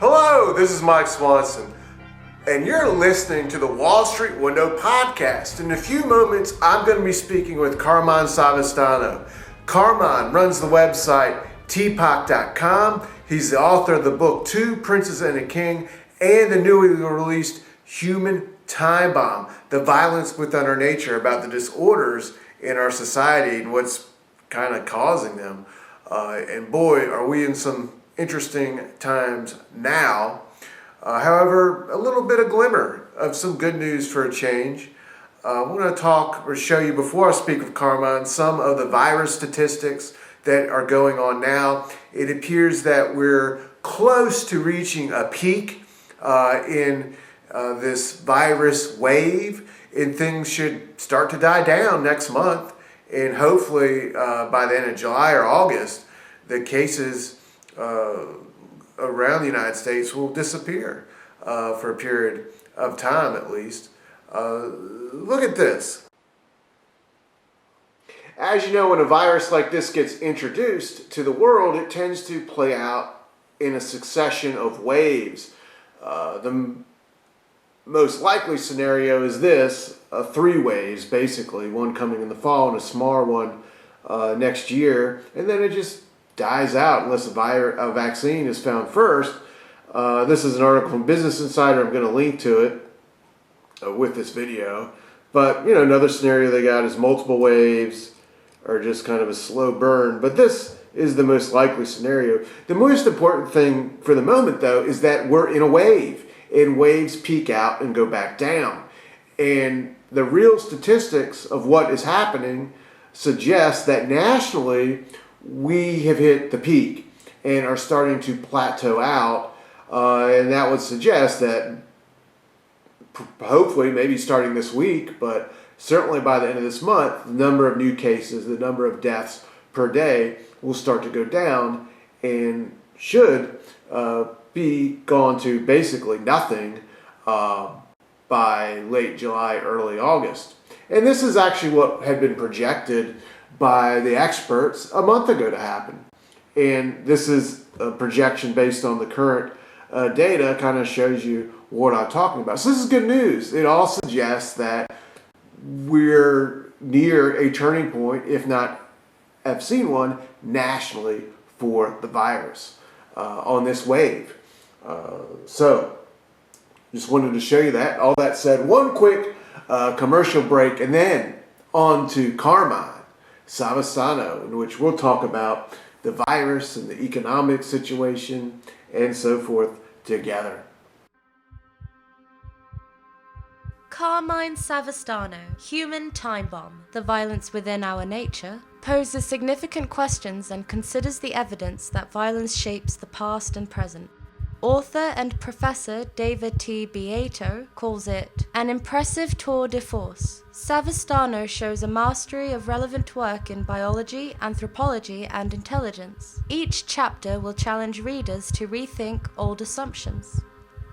Hello, this is Mike Swanson, and you're listening to the Wall Street Window podcast. In a few moments, I'm going to be speaking with Carmine Savastano. Carmine runs the website tpoc.com. He's the author of the book Two Princes and a King and the newly released Human Time Bomb, The Violence Within Our Nature, about the disorders in our society and what's kind of causing them. And boy, are we in some interesting times now. However, a little bit of glimmer of some good news for a change. I'm going to talk or show you, before I speak with Carmine, some of the virus statistics that are going on now. It appears that we're close to reaching a peak in this virus wave, and things should start to die down next month. And hopefully by the end of July or August, the cases around the United States will disappear for a period of time at least. Look at this. As you know, when a virus like this gets introduced to the world, it tends to play out in a succession of waves. The most likely scenario is this, 3 waves basically, one coming in the fall and a smaller one next year, and then it just dies out unless a vaccine is found first. This is an article from Business Insider. I'm going to link to it with this video. But, another scenario they got is multiple waves or just kind of a slow burn. But this is the most likely scenario. The most important thing for the moment, though, is that we're in a wave. And waves peak out and go back down. And the real statistics of what is happening suggest that nationally, we have hit the peak and are starting to plateau out, and that would suggest that hopefully maybe starting this week, but certainly by the end of this month, the number of new cases, the number of deaths per day will start to go down and should be gone to basically nothing by late July, early August. And this is actually what had been projected by the experts a month ago to happen. And this is a projection based on the current data, kind of shows you what I'm talking about. So this is good news. It all suggests that we're near a turning point, if not have seen one, nationally for the virus on this wave. So just wanted to show you that. All that said, one quick commercial break and then on to Carmine Savastano, in which we'll talk about the virus and the economic situation and so forth together. Carmine Savastano, Human Time Bomb, The Violence Within Our Nature, poses significant questions and considers the evidence that violence shapes the past and present. Author and Professor David T. Beato calls it an impressive tour de force. Savastano shows a mastery of relevant work in biology, anthropology, and intelligence. Each chapter will challenge readers to rethink old assumptions.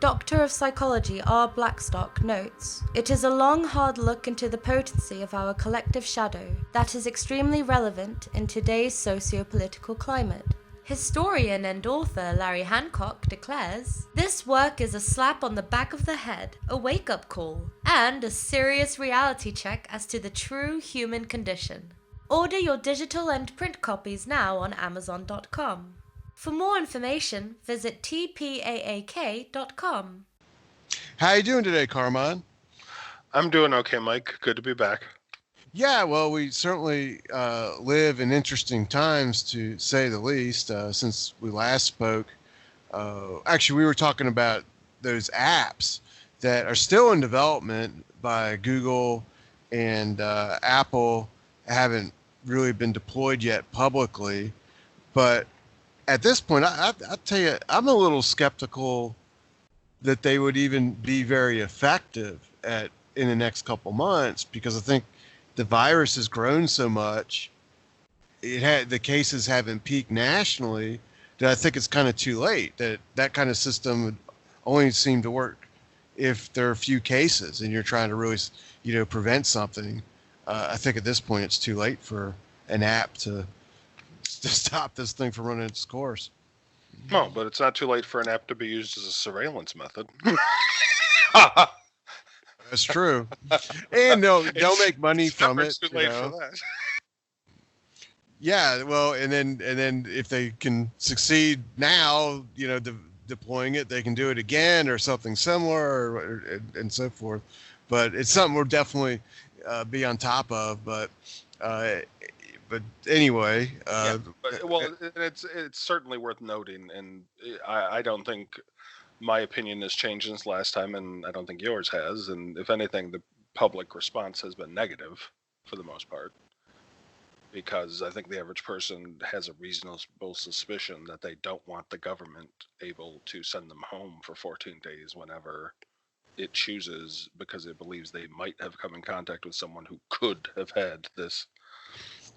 Doctor of Psychology R. Blackstock notes, "It is a long, hard look into the potency of our collective shadow that is extremely relevant in today's socio-political climate." Historian and author Larry Hancock declares, "This work is a slap on the back of the head, a wake-up call, and a serious reality check as to the true human condition." Order your digital and print copies now on Amazon.com. For more information, visit tpaak.com. How you doing today, Carmine? I'm doing okay, Mike. Good to be back. Yeah, well, we certainly live in interesting times, to say the least, since we last spoke. Actually, we were talking about those apps that are still in development by Google and Apple, haven't really been deployed yet publicly. But at this point, I tell you, I'm a little skeptical that they would even be very effective in the next couple months, because I think the virus has grown so much, the cases haven't peaked nationally, that I think it's kind of too late. That kind of system would only seem to work if there are a few cases and you're trying to really, prevent something. I think at this point it's too late for an app to stop this thing from running its course. No, but it's not too late for an app to be used as a surveillance method. That's true. And they'll make money It's from never it, too you late for know. that. Yeah, well, and then if they can succeed now, deploying it, they can do it again or something similar, and so forth. But it's something we'll definitely be on top of. But anyway, Yeah, well, it's certainly worth noting, and I don't think my opinion has changed since last time, and I don't think yours has. And if anything, the public response has been negative for the most part, because I think the average person has a reasonable suspicion that they don't want the government able to send them home for 14 days whenever it chooses, because it believes they might have come in contact with someone who could have had this.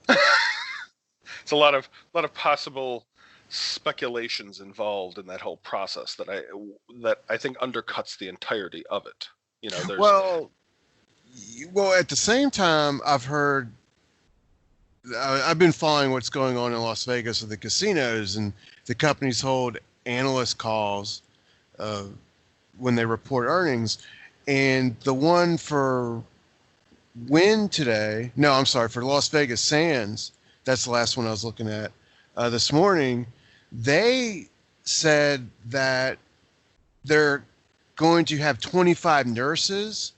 It's a lot of possible speculations involved in that whole process that I think undercuts the entirety of it. There's well, at the same time, I've been following what's going on in Las Vegas with the casinos, and the companies hold analyst calls when they report earnings. And the one for for Las Vegas Sands, that's the last one I was looking at this morning. They said that they're going to have 25 nurses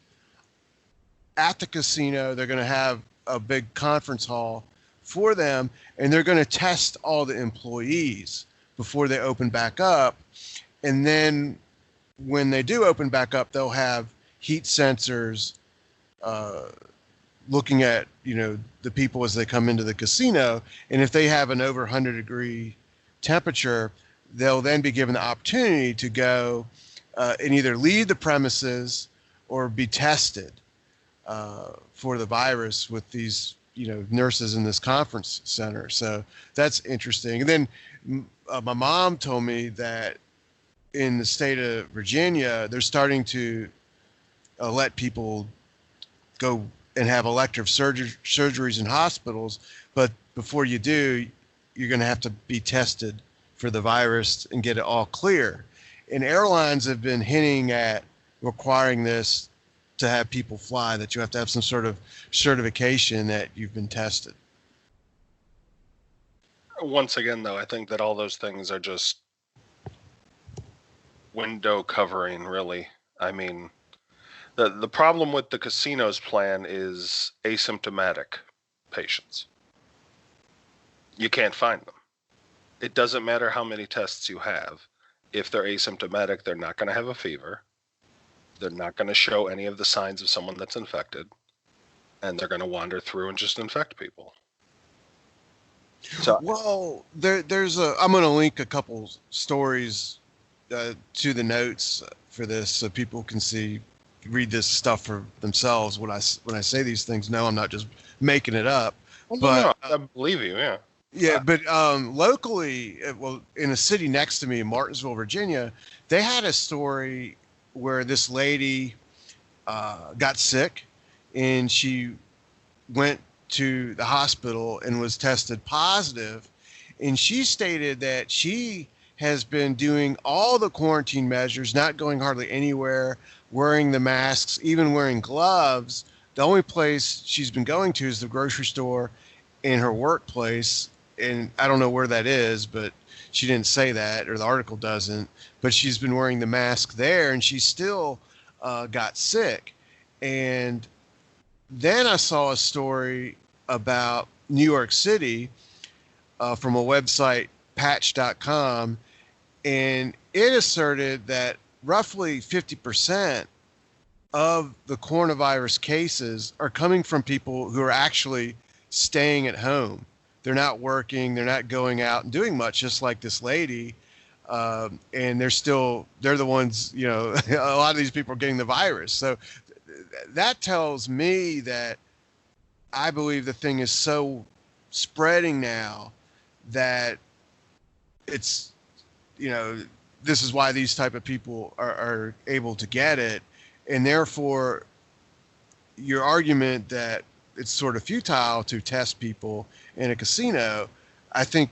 at the casino. They're going to have a big conference hall for them, and they're going to test all the employees before they open back up. And then when they do open back up, they'll have heat sensors looking at the people as they come into the casino, and if they have an over 100-degree temperature, they'll then be given the opportunity to go and either leave the premises or be tested for the virus with these nurses in this conference center. So that's interesting. And then my mom told me that in the state of Virginia, they're starting to let people go and have elective surgeries in hospitals, but before you do, you're going to have to be tested for the virus and get it all clear. And airlines have been hinting at requiring this to have people fly, that you have to have some sort of certification that you've been tested. Once again, though, I think that all those things are just window covering, really. I mean, the problem with the casino's plan is asymptomatic patients. You can't find them. It doesn't matter how many tests you have. If they're asymptomatic, they're not going to have a fever. They're not going to show any of the signs of someone that's infected. And they're going to wander through and just infect people. So, well, there's I'm going to link a couple stories to the notes for this so people can read this stuff for themselves. When I say these things, no, I'm not just making it up. Well, but no, I believe you, yeah. Yeah, but locally, in a city next to me, Martinsville, Virginia, they had a story where this lady got sick, and she went to the hospital and was tested positive, and she stated that she has been doing all the quarantine measures, not going hardly anywhere, wearing the masks, even wearing gloves. The only place she's been going to is the grocery store in her workplace, and I don't know where that is, but she didn't say that, or the article doesn't, but she's been wearing the mask there, and she still got sick. And then I saw a story about New York City from a website, patch.com, and it asserted that roughly 50% of the coronavirus cases are coming from people who are actually staying at home. They're not working, they're not going out and doing much, just like this lady. And they're the ones, a lot of these people are getting the virus. So that tells me that I believe the thing is so spreading now that it's, this is why these type of people are able to get it. And therefore, your argument that it's sort of futile to test people in a casino, I think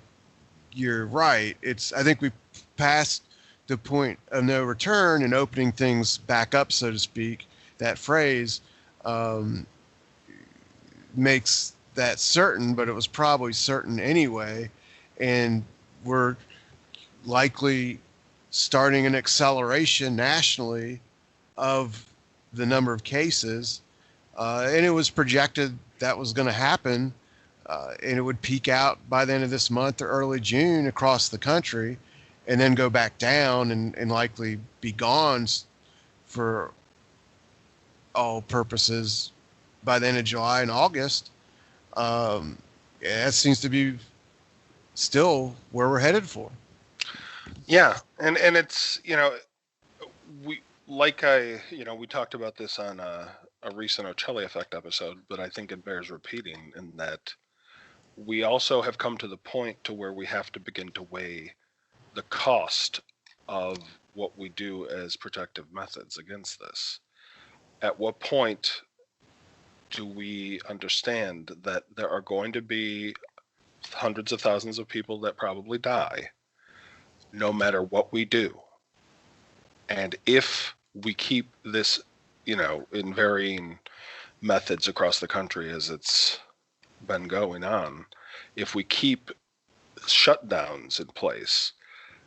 you're right. I think we past the point of no return and opening things back up, so to speak, that phrase makes that certain, but it was probably certain anyway. And we're likely starting an acceleration nationally of the number of cases. And it was projected that was going to happen, and it would peak out by the end of this month or early June across the country, and then go back down and likely be gone for all purposes by the end of July and August. That seems to be still where we're headed for. Yeah, and it's, we we talked about this on a recent Ocelli Effect episode, but I think it bears repeating in that we also have come to the point to where we have to begin to weigh the cost of what we do as protective methods against this. At what point do we understand that there are going to be hundreds of thousands of people that probably die no matter what we do? And if we keep this, in varying methods across the country as it's been going on, if we keep shutdowns in place,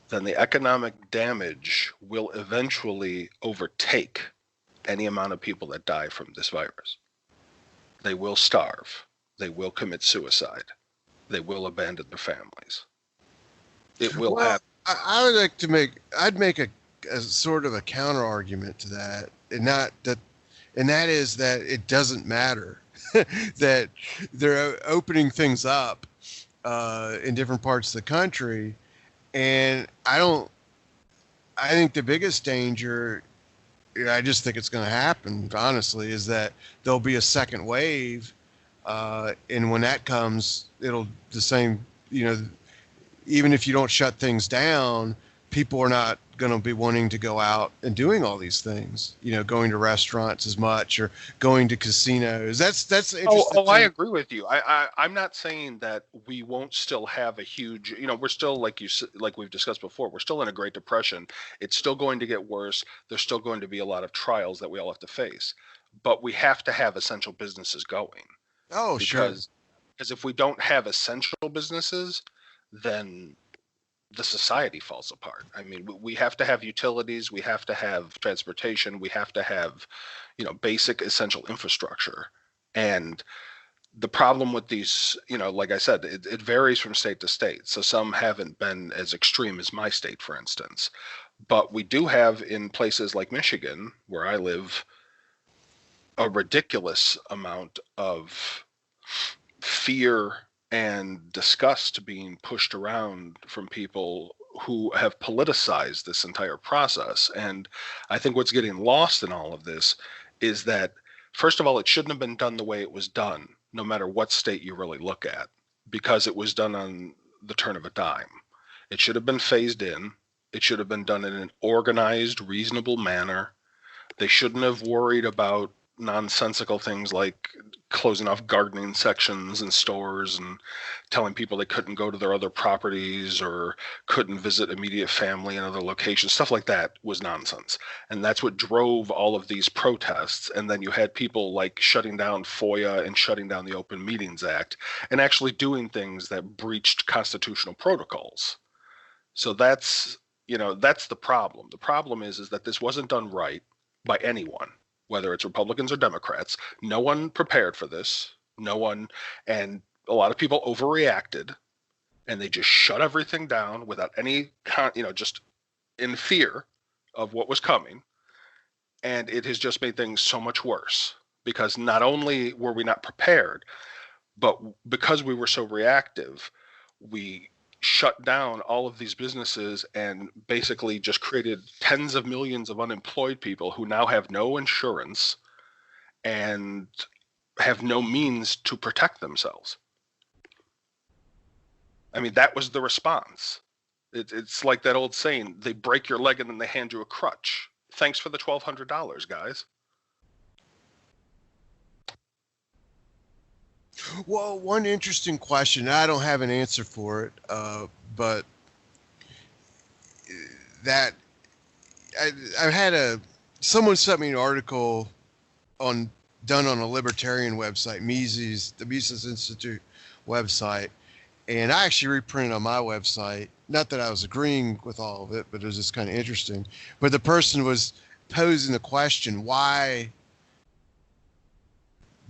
then the economic damage will eventually overtake any amount of people that die from this virus. They will starve. They will commit suicide. They will abandon their families. It will happen. I would like to I'd make a sort of a counter argument to that, and that is that it doesn't matter that they're opening things up in different parts of the country, and I think the biggest danger, I just think it's going to happen, honestly, is that there'll be a second wave, and when that comes, it'll the same, even if you don't shut things down, people are not going to be wanting to go out and doing all these things, going to restaurants as much or going to casinos. That's interesting. I agree with you. I'm not saying that we won't still have a huge, we're still, like we've discussed before, we're still in a Great Depression. It's still going to get worse. There's still going to be a lot of trials that we all have to face, but we have to have essential businesses going. Oh, sure. Because if we don't have essential businesses, then the society falls apart. I mean, we have to have utilities, we have to have transportation, we have to have, basic essential infrastructure. And the problem with these, like I said, it varies from state to state. So some haven't been as extreme as my state, for instance. But we do have in places like Michigan, where I live, a ridiculous amount of fear and disgust being pushed around from people who have politicized this entire process. And I think what's getting lost in all of this is that, first of all, it shouldn't have been done the way it was done, no matter what state you really look at, because it was done on the turn of a dime. It should have been phased in. It should have been done in an organized, reasonable manner. They shouldn't have worried about nonsensical things like closing off gardening sections in stores and telling people they couldn't go to their other properties or couldn't visit immediate family in other locations. Stuff like that was nonsense. And that's what drove all of these protests. And then you had people like shutting down FOIA and shutting down the Open Meetings Act and actually doing things that breached constitutional protocols. So that's the problem. The problem is that this wasn't done right by anyone, whether it's Republicans or Democrats. No one prepared for this. No one, and a lot of people overreacted, and they just shut everything down without any, just in fear of what was coming. And it has just made things so much worse, because not only were we not prepared, but because we were so reactive, we shut down all of these businesses and basically just created tens of millions of unemployed people who now have no insurance and have no means to protect themselves. I mean, that was the response. It's like that old saying, they break your leg and then they hand you a crutch. Thanks for the $1,200, guys. Well, one interesting question, I don't have an answer for it, but that I had someone sent me an article done on a libertarian website, the Mises Institute website, and I actually reprinted on my website. Not that I was agreeing with all of it, but it was just kind of interesting. But the person was posing the question, why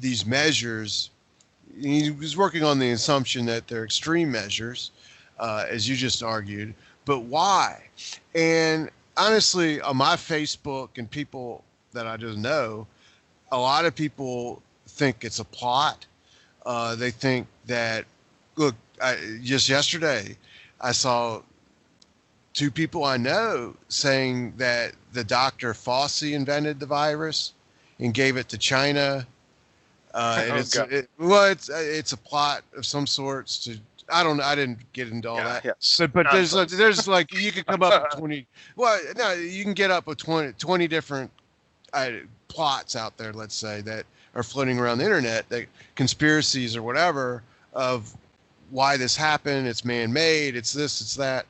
these measures, he was working on the assumption that they're extreme measures, as you just argued, but why? And honestly, on my Facebook and people that I just know, a lot of people think it's a plot. They think that, look, just yesterday, I saw two people I know saying that the Dr. Fauci invented the virus and gave it to China. And it's a plot of some sorts to, I didn't get into all that. Yes. But there's like, you could come up with 20, well, no, you can get up with 20 different plots out there, let's say, that are floating around the internet, that conspiracies or whatever of why this happened, it's man-made, it's this, it's that,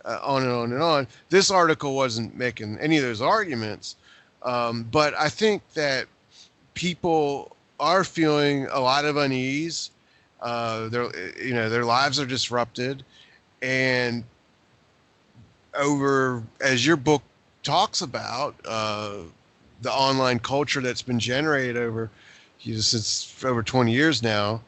on and on and on. This article wasn't making any of those arguments, but I think that people are feeling a lot of unease. Their lives are disrupted, and as your book talks about, the online culture that's been generated since over 20 years now,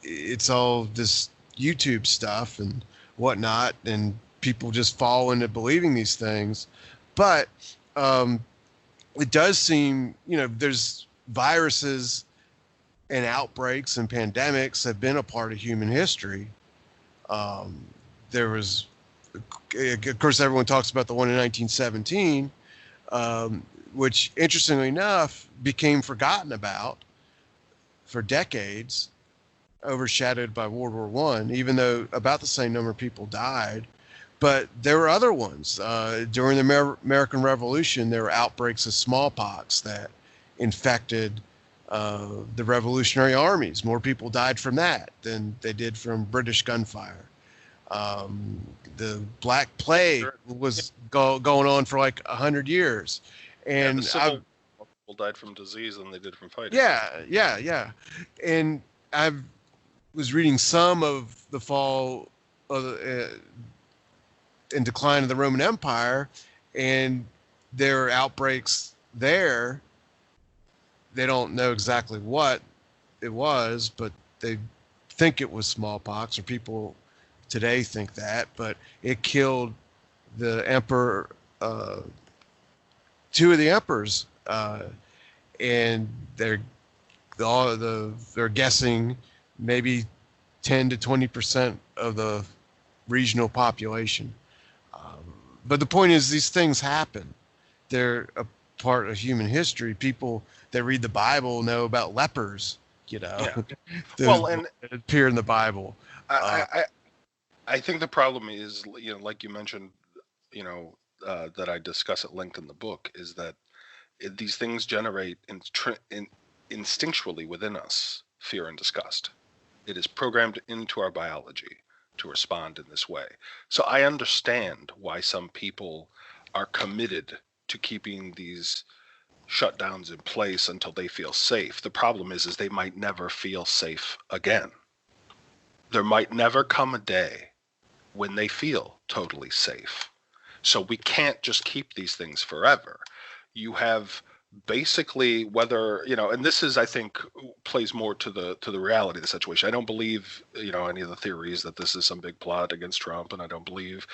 it's all this YouTube stuff and whatnot, and people just fall into believing these things. But it does seem, there's viruses and outbreaks and pandemics have been a part of human history. There was, of course, everyone talks about the one in 1917, which, interestingly enough, became forgotten about for decades, overshadowed by World War I, even though about the same number of people died. But there were other ones. During the American Revolution, there were outbreaks of smallpox that infected the Revolutionary armies. More people died from that than they did from British gunfire. The Black Plague was going on for like 100 years. And people died from disease than they did from fighting. Yeah. And I was reading some of the fall of and decline of the Roman Empire, and there are outbreaks there. They don't know exactly what it was, but they think it was smallpox, or people today think that, but it killed the emperor, two of the emperors, and they're guessing maybe 10 to 20% of the regional population. But the point is, these things happen. They're a part of human history. People that read the Bible know about lepers, that appear in the Bible. I think the problem is, like you mentioned, that I discuss at length in the book, is that these things generate instinctually within us fear and disgust. It is programmed into our biology to respond in this way. So I understand why some people are committed to keeping these shutdowns in place until they feel safe. The problem is they might never feel safe again. There might never come a day when they feel totally safe. So we can't just keep these things forever. You have basically, whether, and this is, I think, plays more to the reality of the situation. I don't believe, any of the theories that this is some big plot against Trump, and I don't believe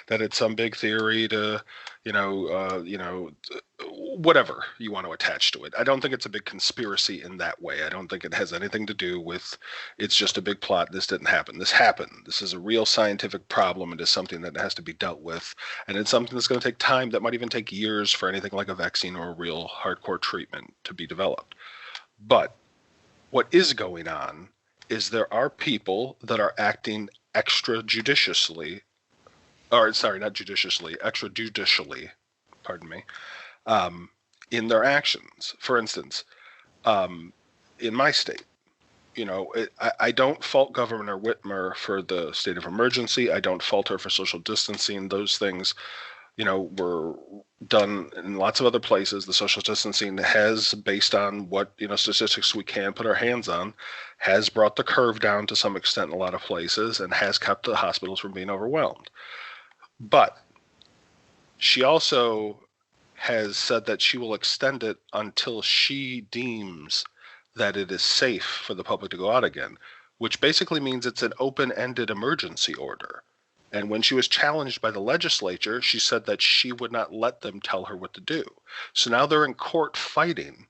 that it's some big theory to, whatever you want to attach to it. I don't think it's a big conspiracy in that way. I don't think it has anything to do with, it's just a big plot. This didn't happen. This happened. This is a real scientific problem. It is something that has to be dealt with. And it's something that's going to take time, that might even take years for anything like a vaccine or a real hardcore treatment to be developed. But what is going on is there are people that are acting extrajudicially, pardon me, in their actions. For instance, in my state, I don't fault Governor Whitmer for the state of emergency. I don't fault her for social distancing. Those things, were done in lots of other places. The social distancing has, based on what, statistics we can put our hands on, has brought the curve down to some extent in a lot of places and has kept the hospitals from being overwhelmed. But she also has said that she will extend it until she deems that it is safe for the public to go out again, which basically means it's an open-ended emergency order. And when she was challenged by the legislature, she said that she would not let them tell her what to do. So now they're in court fighting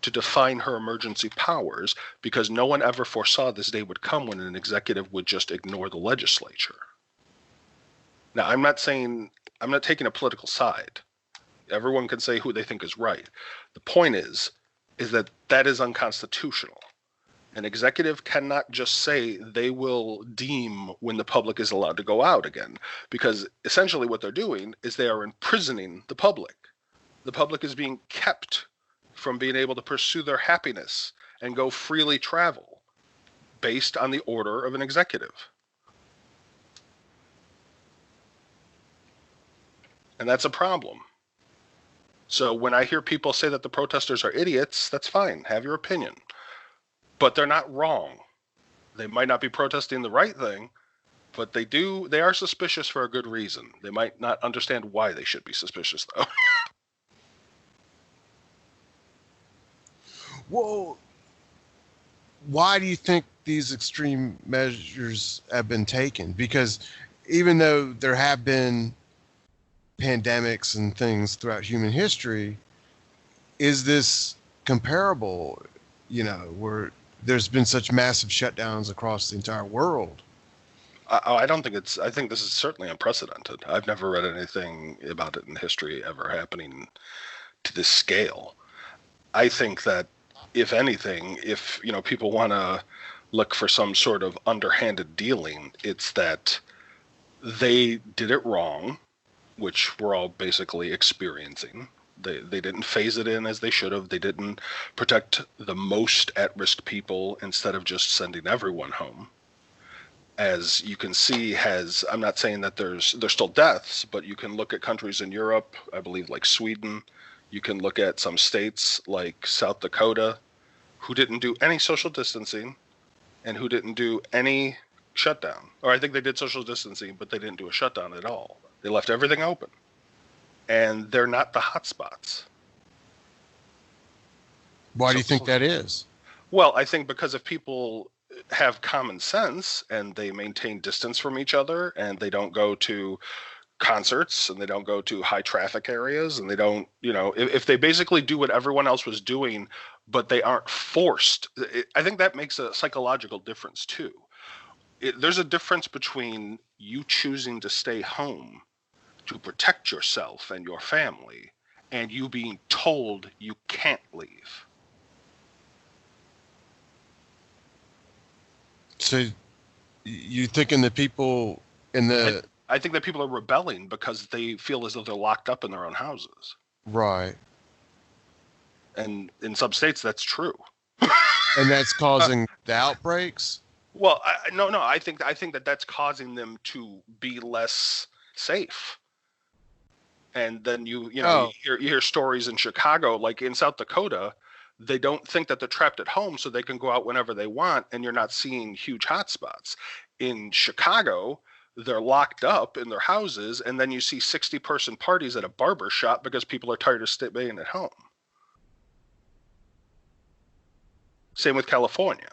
to define her emergency powers because no one ever foresaw this day would come when an executive would just ignore the legislature. Now, I'm not taking a political side. Everyone can say who they think is right. The point is that is unconstitutional. An executive cannot just say they will deem when the public is allowed to go out again, because essentially what they're doing is they are imprisoning the public. The public is being kept from being able to pursue their happiness and go freely travel based on the order of an executive. And that's a problem. So when I hear people say that the protesters are idiots, that's fine. Have your opinion. But they're not wrong. They might not be protesting the right thing, but they are suspicious for a good reason. They might not understand why they should be suspicious, though. Well, why do you think these extreme measures have been taken? Because even though there have been pandemics and things throughout human history, is this comparable, where there's been such massive shutdowns across the entire world? I think this is certainly unprecedented. I've never read anything about it in history ever happening to this scale. I think that if anything, if people want to look for some sort of underhanded dealing, it's that they did it wrong, which we're all basically experiencing. They didn't phase it in as they should have. They didn't protect the most at-risk people instead of just sending everyone home. As you can see, I'm not saying that there's still deaths, but you can look at countries in Europe, I believe like Sweden. You can look at some states like South Dakota, who didn't do any social distancing and who didn't do any shutdown. Or I think they did social distancing, but they didn't do a shutdown at all. They left everything open. And they're not the hot spots. Why do you think that is? Well, I think because if people have common sense and they maintain distance from each other and they don't go to concerts and they don't go to high traffic areas and they don't, if they basically do what everyone else was doing, but they aren't forced, I think that makes a psychological difference too. There's a difference between you choosing to stay home to protect yourself and your family and you being told you can't leave. So you thinking the people in the... I think that people are rebelling because they feel as though they're locked up in their own houses. Right. And in some states, that's true. And that's causing the outbreaks? Well, no. I think that that's causing them to be less safe. And then you hear stories in Chicago, like in South Dakota, they don't think that they're trapped at home, so they can go out whenever they want, and you're not seeing huge hotspots. In Chicago, they're locked up in their houses, and then you see 60-person parties at a barber shop because people are tired of staying at home. Same with California.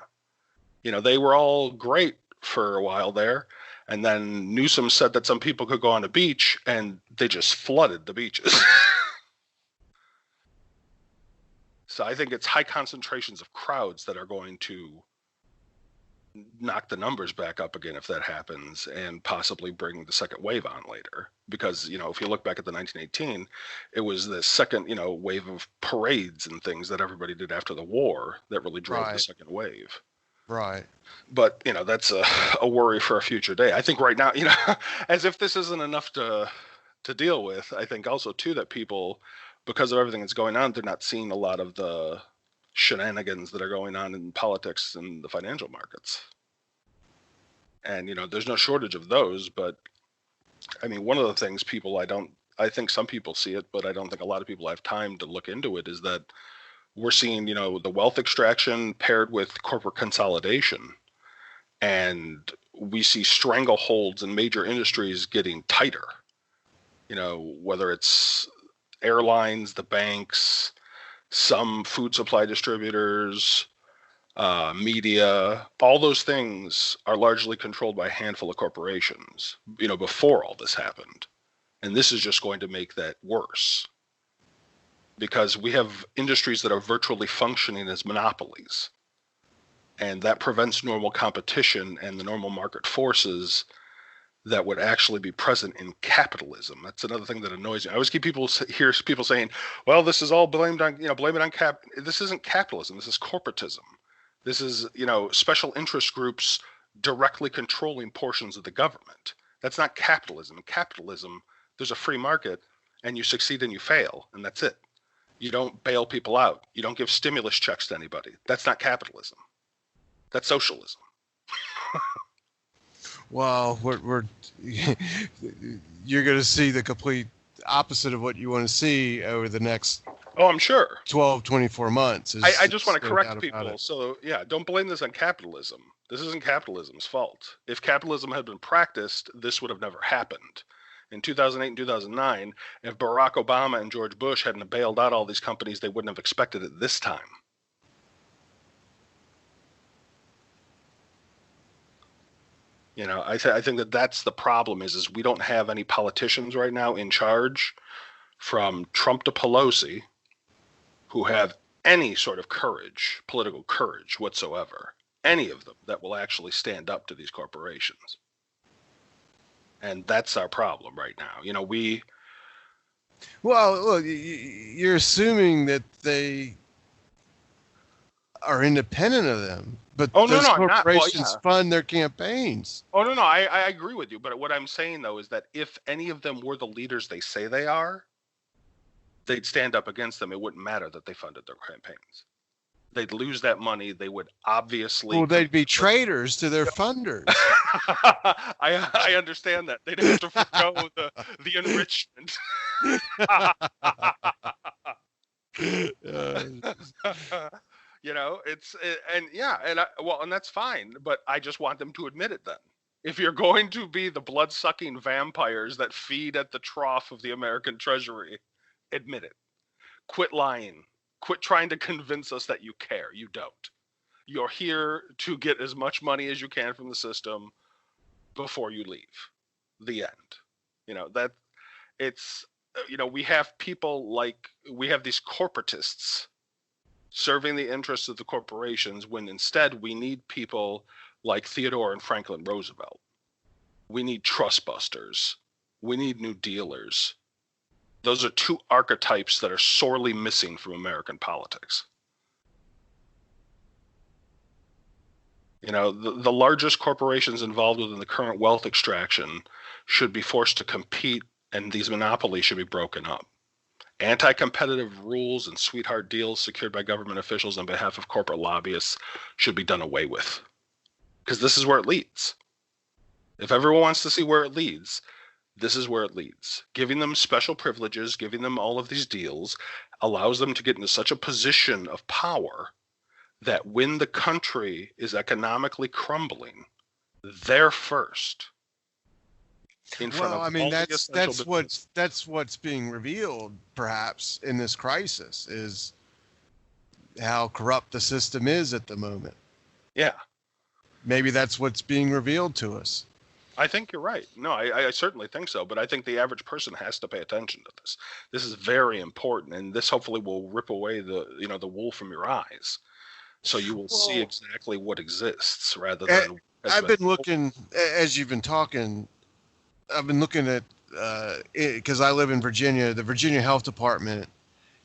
They were all great for a while there, and then Newsom said that some people could go on the beach, and they just flooded the beaches. So I think it's high concentrations of crowds that are going to knock the numbers back up again if that happens, and possibly bring the second wave on later. Because, if you look back at the 1918, it was the second, wave of parades and things that everybody did after the war that really drove the second wave. Right. But, that's a worry for a future day. I think right now, as if this isn't enough to deal with, I think also, too, that people, because of everything that's going on, they're not seeing a lot of the shenanigans that are going on in politics and the financial markets. And, there's no shortage of those, but I mean, one of the things I think some people see it, but I don't think a lot of people have time to look into it, is that we're seeing, the wealth extraction paired with corporate consolidation. And we see strangleholds in major industries getting tighter, whether it's airlines, the banks, some food supply distributors, media. All those things are largely controlled by a handful of corporations, before all this happened. And this is just going to make that worse, because we have industries that are virtually functioning as monopolies. And that prevents normal competition and the normal market forces that would actually be present in capitalism. That's another thing that annoys me. I always hear people saying, "Well, this is all blamed on, blame it on cap." This isn't capitalism. This is corporatism. This is, special interest groups directly controlling portions of the government. That's not capitalism. In capitalism, there's a free market, and you succeed and you fail, and that's it. You don't bail people out. You don't give stimulus checks to anybody. That's not capitalism. That's socialism. Well, you're going to see the complete opposite of what you want to see over the next I'm sure 12, 24 months. I just want to correct people. So, don't blame this on capitalism. This isn't capitalism's fault. If capitalism had been practiced, this would have never happened. In 2008 and 2009, if Barack Obama and George Bush hadn't bailed out all these companies, they wouldn't have expected it this time. I think that's the problem is we don't have any politicians right now in charge, from Trump to Pelosi, who have any sort of courage, political courage whatsoever, any of them that will actually stand up to these corporations. And that's our problem right now. Well, look, you're assuming that they are independent of them, but those corporations fund their campaigns. Oh, no, I agree with you. But what I'm saying, though, is that if any of them were the leaders they say they are, they'd stand up against them. It wouldn't matter that they funded their campaigns. They'd lose that money. They would obviously... Well, they'd be traitors to their funders. I understand that. They'd have to forgo the enrichment. And that's fine, but I just want them to admit it then. If you're going to be the blood-sucking vampires that feed at the trough of the American treasury, admit it. Quit lying. Quit trying to convince us that you care. You don't. You're here to get as much money as you can from the system before you leave. The end. We have people we have these corporatists serving the interests of the corporations, when instead we need people like Theodore and Franklin Roosevelt. We need trust busters. We need New Dealers. Those are two archetypes that are sorely missing from American politics. The largest corporations involved within the current wealth extraction should be forced to compete, and these monopolies should be broken up. Anti-competitive rules and sweetheart deals secured by government officials on behalf of corporate lobbyists should be done away with. Because this is where it leads. If everyone wants to see where it leads, this is where it leads. Giving them special privileges, giving them all of these deals, allows them to get into such a position of power that when the country is economically crumbling, they're first. That's what's being revealed, perhaps, in this crisis, is how corrupt the system is at the moment. Yeah. Maybe that's what's being revealed to us. I think you're right. No, I certainly think so. But I think the average person has to pay attention to this. This is very important, and this hopefully will rip away the wool from your eyes, so you will see exactly what exists rather than. I've been looking, as you've been talking. I've been looking at, because I live in Virginia, the Virginia Health Department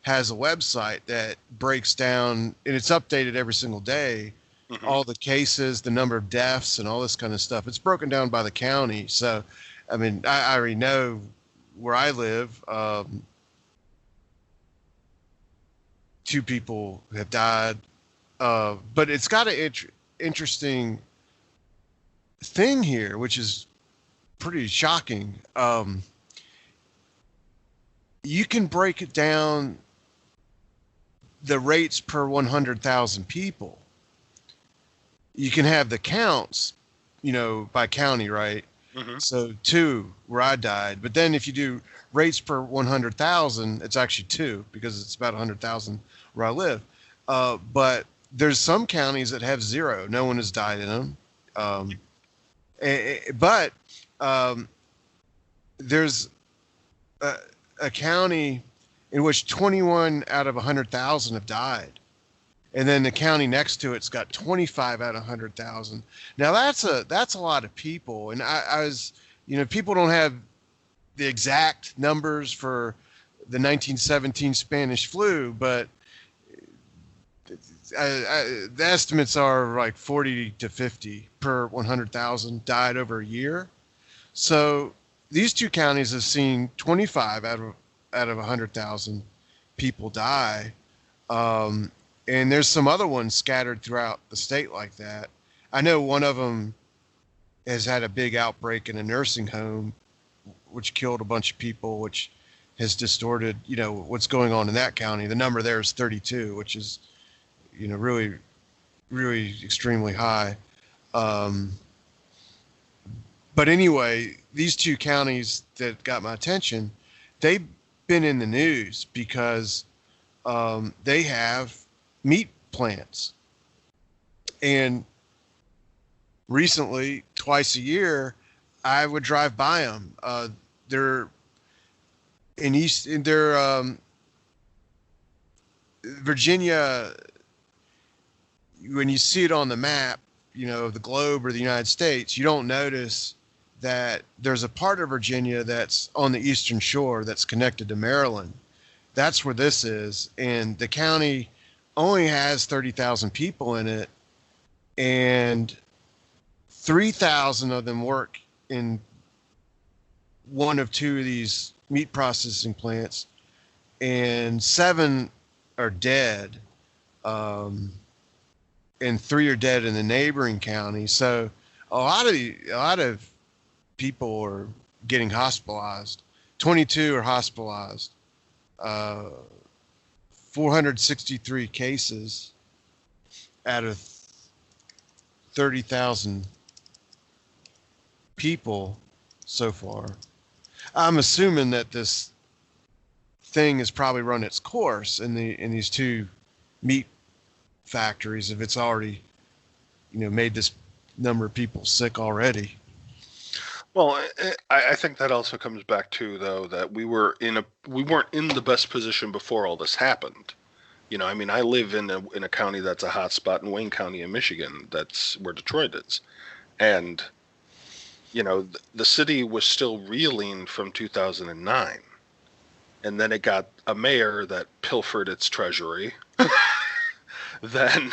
has a website that breaks down, and it's updated every single day, all the cases, the number of deaths, and all this kind of stuff. It's broken down by the county. So, I mean, I already know where I live. 2 people have died. But it's got an interesting thing here, which is pretty shocking. You can break it down, the rates per 100,000 people. You can have the counts, by county, right? Mm-hmm. So 2 where I died. But then if you do rates per 100,000, it's actually 2 because it's about 100,000 where I live. But there's some counties that have 0. No one has died in them. But there's a county in which 21 out of 100,000 have died. And then the county next to it's got 25 out of 100,000. Now that's a lot of people. And I was, people don't have the exact numbers for the 1917 Spanish flu, but the estimates are like 40 to 50 per 100,000 died over a year. So these 2 counties have seen 25 out of 100,000 people die. And there's some other ones scattered throughout the state like that. I know one of them has had a big outbreak in a nursing home, which killed a bunch of people, which has distorted, what's going on in that county. The number there is 32, which is, really, really extremely high. But anyway, these 2 counties that got my attention, they've been in the news because they have meat plants. And recently, twice a year, I would drive by them. They're Virginia. When you see it on the map, of the globe or the United States, you don't notice that there's a part of Virginia that's on the eastern shore that's connected to Maryland. That's where this is. And the county only has 30,000 people in it, and 3,000 of them work in one of 2 of these meat processing plants, and 7 are dead, and 3 are dead in the neighboring county. So a lot of people are getting hospitalized. 22 are hospitalized. 463 cases out of 30,000 people so far. I'm assuming that this thing has probably run its course in these 2 meat factories, if it's already, made this number of people sick already. Well, I think that also comes back to, though, that we weren't in the best position before all this happened. I live in a county that's a hot spot in Wayne County in Michigan. That's where Detroit is. And, the city was still reeling from 2009. And then it got a mayor that pilfered its treasury. Then,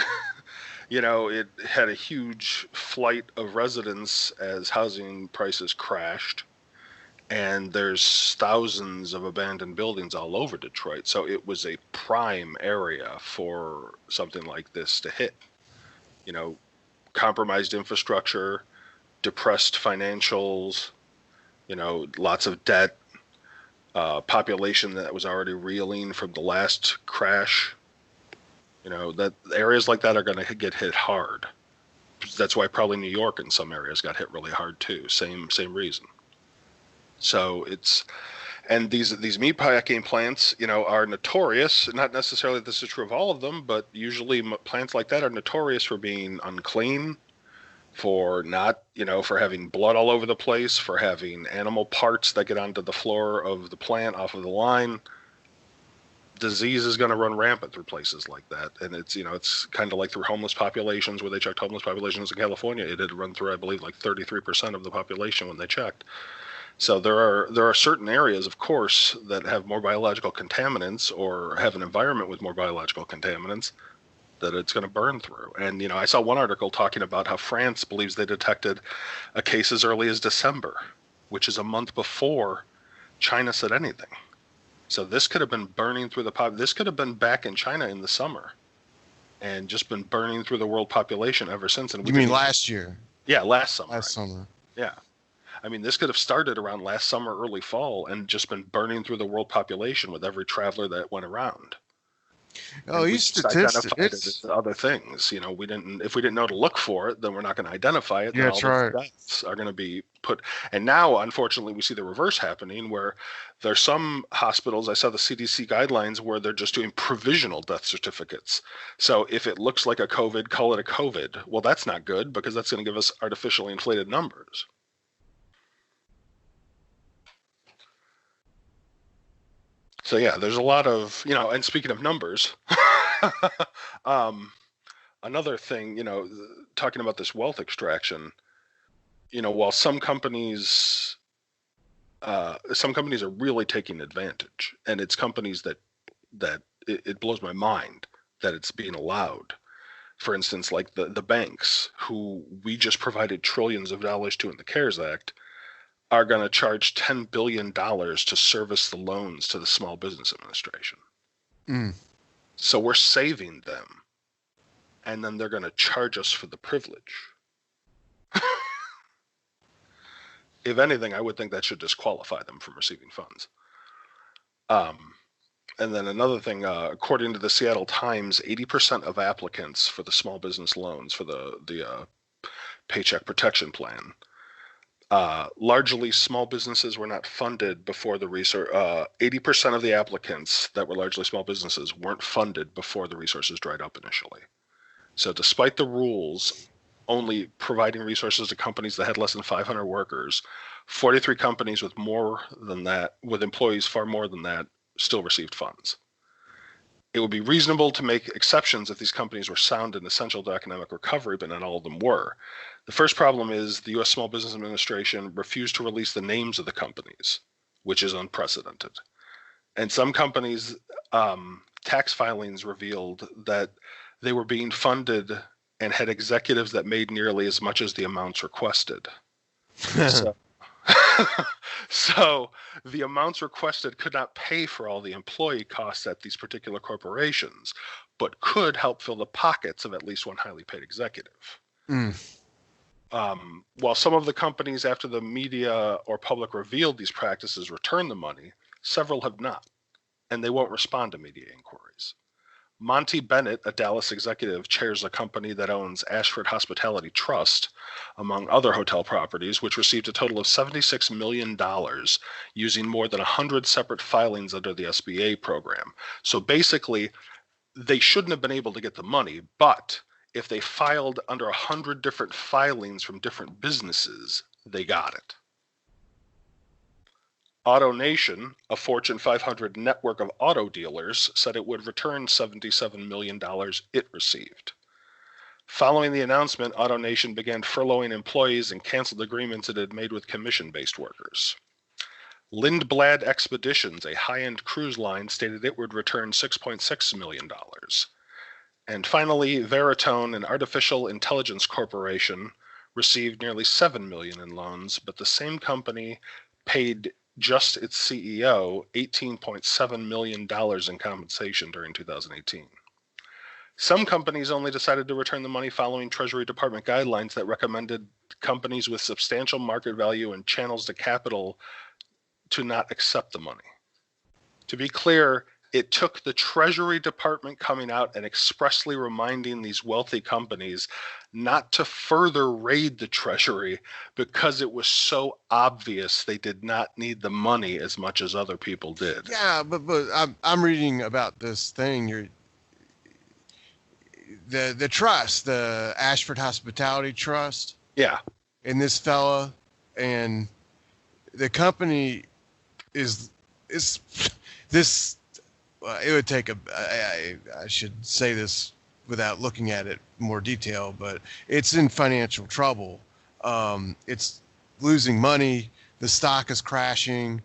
it had a huge flight of residents as housing prices crashed. And there's thousands of abandoned buildings all over Detroit. So it was a prime area for something like this to hit. Compromised infrastructure, depressed financials, lots of debt, population that was already reeling from the last crash. That areas like that are going to get hit hard. That's why probably New York in some areas got hit really hard too. Same reason. So and these meat packing plants, are notorious. Not necessarily this is true of all of them, but usually plants like that are notorious for being unclean, for not, for having blood all over the place, for having animal parts that get onto the floor of the plant off of the line. Disease is going to run rampant through places like that. And it's kind of like through homeless populations, where they checked homeless populations in California. It had run through, I believe, like 33% of the population when they checked. So there are certain areas, of course, that have more biological contaminants or have an environment with more biological contaminants that it's going to burn through. And, I saw one article talking about how France believes they detected a case as early as December, which is a month before China said anything. So this could have been burning through this could have been back in China in the summer and just been burning through the world population ever since. And You mean last year? Yeah, last summer. Last summer. Yeah. I mean, this could have started around last summer, early fall, and just been burning through the world population with every traveler that went around. Oh, these statistics. It's other things. You know, if we didn't know to look for it, then we're not going to identify it. Yeah, that's right. Deaths are going to be put. And now, unfortunately, we see the reverse happening where there's some hospitals, I saw the CDC guidelines where they're just doing provisional death certificates. So if it looks like a COVID, call it a COVID. Well, that's not good because that's going to give us artificially inflated numbers. So yeah, there's a lot of, and speaking of numbers, another thing, talking about this wealth extraction, while some companies are really taking advantage, and it's companies that it blows my mind that it's being allowed. For instance, like the banks who we just provided trillions of dollars to in the CARES Act are going to charge $10 billion to service the loans to the Small Business Administration. So we're saving them, and then they're going to charge us for the privilege. If anything, I would think that should disqualify them from receiving funds. And then another thing, according to the Seattle Times, 80% of applicants for the small business loans for the Paycheck Protection Plan, largely small businesses were not funded before the research. 80% of the applicants that were largely small businesses weren't funded before the resources dried up initially. So despite the rules only providing resources to companies that had less than 500 workers, 43 companies with more than that, with employees far more than that, still received funds. It would be reasonable to make exceptions if these companies were sound and essential to economic recovery, but not all of them were. The first problem is the U.S. Small Business Administration refused to release the names of the companies, which is unprecedented. And some companies' tax filings revealed that they were being funded and had executives that made nearly as much as the amounts requested. So the amounts requested could not pay for all the employee costs at these particular corporations, but could help fill the pockets of at least one highly paid executive. While some of the companies, after the media or public revealed these practices, returned the money, several have not, and they won't respond to media inquiries. Monty Bennett, a Dallas executive, chairs a company that owns Ashford Hospitality Trust, among other hotel properties, which received a total of $76 million using more than 100 separate filings under the SBA program. So basically, they shouldn't have been able to get the money, but if they filed under 100 different filings from different businesses, they got it. AutoNation, a Fortune 500 network of auto dealers, said it would return $77 million it received. Following the announcement, AutoNation began furloughing employees and canceled agreements it had made with commission-based workers. Lindblad Expeditions, a high-end cruise line, stated it would return $6.6 million. And finally, Veritone, an artificial intelligence corporation, received nearly $7 million in loans, but the same company paid just its CEO $18.7 million in compensation during 2018. Some companies only decided to return the money following Treasury Department guidelines that recommended companies with substantial market value and channels to capital to not accept the money. To be clear, it took the Treasury Department coming out and expressly reminding these wealthy companies not to further raid the Treasury because it was so obvious they did not need the money as much as other people did. Yeah, but I'm reading about this thing. The trust, the Ashford Hospitality Trust. Yeah. And this fella, and the company is this. It would take I should say this without looking at it in more detail, but it's in financial trouble. It's losing money. The stock is crashing.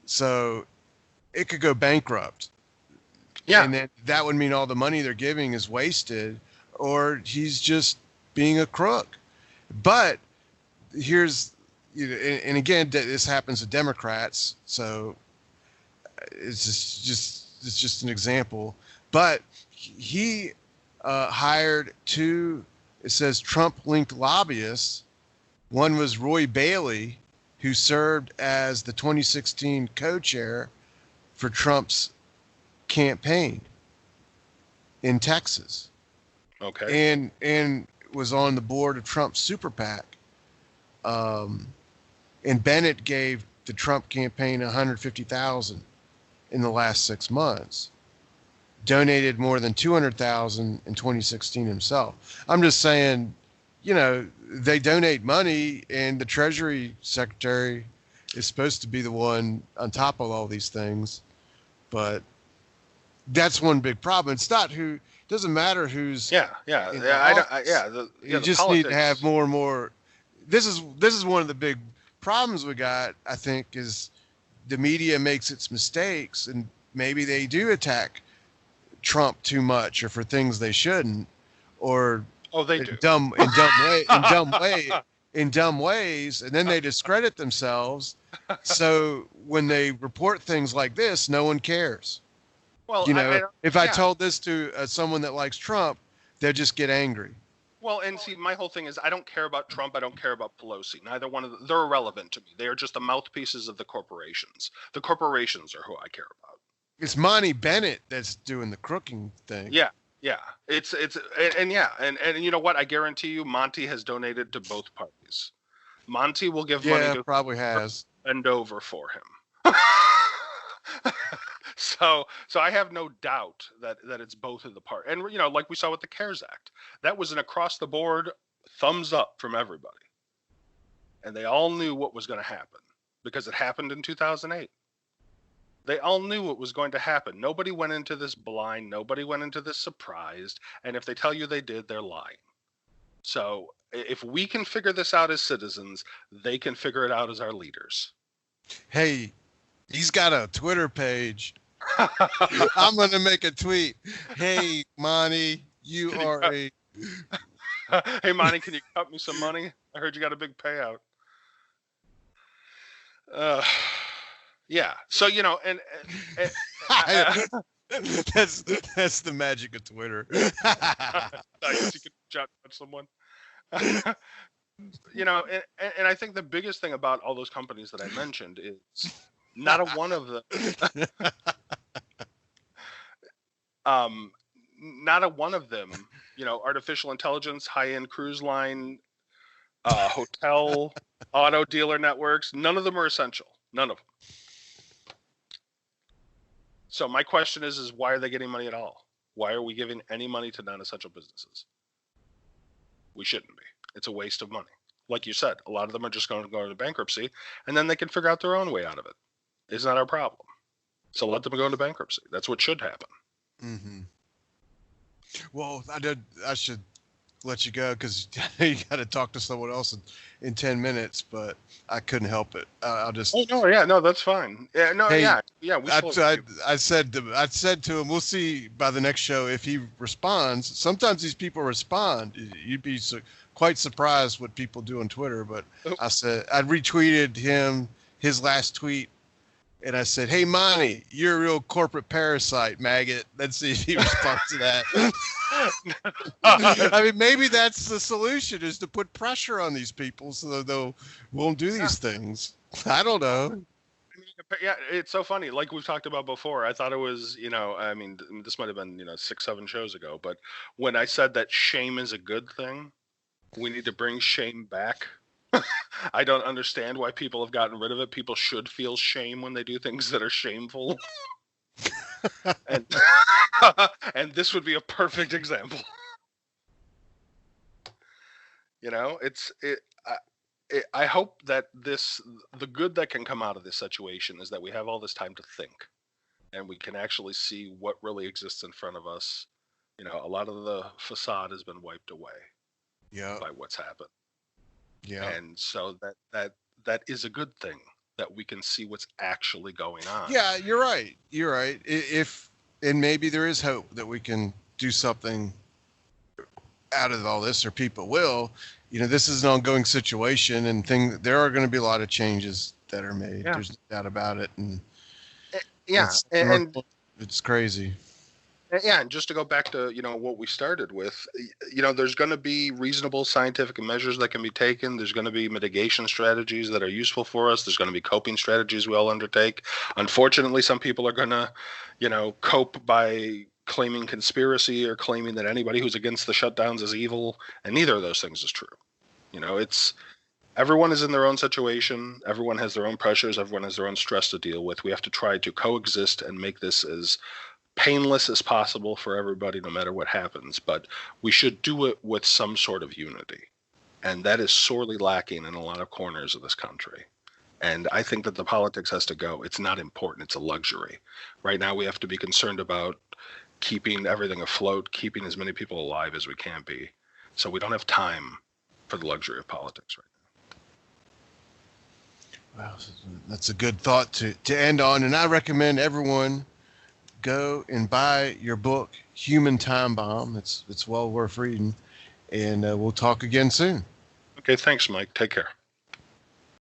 So it could go bankrupt. Yeah. And then that would mean all the money they're giving is wasted, or he's just being a crook. But here's, and again, this happens to Democrats. So it's just an example. But he hired two, it says, Trump-linked lobbyists. One was Roy Bailey, who served as the 2016 co-chair for Trump's campaign in Texas. Okay. And was on the board of Trump's super PAC. And Bennett gave the Trump campaign $150,000 in the last 6 months. Donated more than $200,000 in 2016 himself. I'm just saying, they donate money, and the Treasury Secretary is supposed to be the one on top of all these things. But that's one big problem. It's not who. Doesn't matter who's. Yeah. You just need to have more and more. This is one of the big problems we got. I think is the media makes its mistakes, and maybe they do attack Trump too much, or for things they shouldn't, or they do in dumb ways, and then they discredit themselves. So when they report things like this, no one cares. Well, if I told this to someone that likes Trump, they'll just get angry. Well, and see, my whole thing is I don't care about Trump. I don't care about Pelosi. Neither one of them, they're irrelevant to me. They are just the mouthpieces of the corporations. The corporations are who I care about. It's Monty Bennett that's doing the crooking thing. Yeah. And you know what? I guarantee you, Monty has donated to both parties. Monty will give money to probably has bend over for him. So I have no doubt that it's both of the part. And like we saw with the CARES Act, that was an across the board thumbs up from everybody. And they all knew what was going to happen because it happened in 2008. They all knew what was going to happen. Nobody went into this blind. Nobody went into this surprised. And if they tell you they did, they're lying. So if we can figure this out as citizens, they can figure it out as our leaders. Hey, he's got a Twitter page. I'm going to make a tweet. Hey, Monty, you are a... Hey, Monty, can you cut me some money? I heard you got a big payout. Yeah. So, and that's the magic of Twitter. Nice. You can judge someone. And I think the biggest thing about all those companies that I mentioned is not a one of them. Not a one of them. Artificial intelligence, high-end cruise line, hotel, auto dealer networks. None of them are essential. None of them. So my question is why are they getting money at all? Why are we giving any money to non-essential businesses? We shouldn't be. It's a waste of money. Like you said, a lot of them are just going to go into bankruptcy, and then they can figure out their own way out of it. It's not our problem. So let them go into bankruptcy. That's what should happen. Mm-hmm. Well, I should let you go because you got to talk to someone else in 10 minutes, but I couldn't help it. I'll just. Oh no, yeah, no, that's fine. Yeah, no, hey, yeah. I said to him, we'll see by the next show if he responds. Sometimes these people respond. You'd be quite surprised what people do on Twitter. But I said I retweeted his last tweet. And I said, hey, Monty, you're a real corporate parasite, maggot. Let's see if he responds to that. I mean, maybe that's the solution is to put pressure on these people so that they won't do these things. I don't know. Yeah, it's so funny. Like we've talked about before, I thought it was, this might have been, 6-7 shows ago. But when I said that shame is a good thing, we need to bring shame back. I don't understand why people have gotten rid of it. People should feel shame when they do things that are shameful. and this would be a perfect example. I hope that the good that can come out of this situation is that we have all this time to think and we can actually see what really exists in front of us. A lot of the facade has been wiped away by what's happened. Yeah. And so that is a good thing that we can see what's actually going on. Yeah, you're right. And maybe there is hope that we can do something out of all this, or people will. This is an ongoing situation, and there are going to be a lot of changes that are made. Yeah. There's no doubt about it. And Yeah, and it's crazy. yeah, and just to go back to what we started with, there's going to be reasonable scientific measures that can be taken. There's going to be mitigation strategies that are useful for us. There's going to be coping strategies we all undertake. Unfortunately, some people are going to, cope by claiming conspiracy or claiming that anybody who's against the shutdowns is evil, and neither of those things is true. It's everyone is in their own situation. Everyone has their own pressures. Everyone has their own stress to deal with. We have to try to coexist and make this as painless as possible for everybody, no matter what happens. But we should do it with some sort of unity. And that is sorely lacking in a lot of corners of this country. And I think that the politics has to go. It's not important. It's a luxury. Right now, we have to be concerned about keeping everything afloat, keeping as many people alive as we can be. So we don't have time for the luxury of politics right now. Well, that's a good thought to end on. And I recommend everyone go and buy your book, Human Time Bomb. It's well worth reading. And we'll talk again soon. Okay, thanks, Mike. Take care.